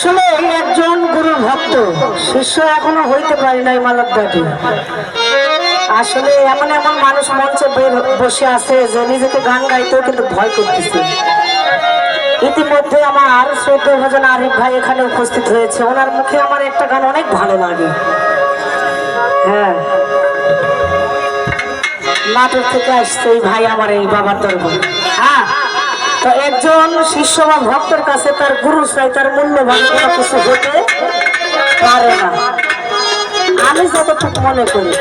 আসলে একজন গুরু ভক্ত শিষ্য এখনো হইতে পারি নাই মালবদাটি। আসলে এমন এমন মানুষ মঞ্চে বসে আছে যে নিজেকে গান গাইতেও কিন্তু ভয় করতেছে। ইতিমধ্যে আমার শ্রদ্ধেয় ভজন আরিফ ভাই এখানে উপস্থিত হয়েছে, ওনার মুখে আমার একটা গান অনেক ভালো লাগে। হ্যাঁ, নাটোর থেকে আসছে এই ভাই আমার এই বাবার দরবার। হ্যাঁ, তো একজন শিষ্য বা ভক্তের কাছে তার গুরু চাই, তার মূল্যবান কোনো কিছু হতে পারে না, আমি যতটুকু মনে করি।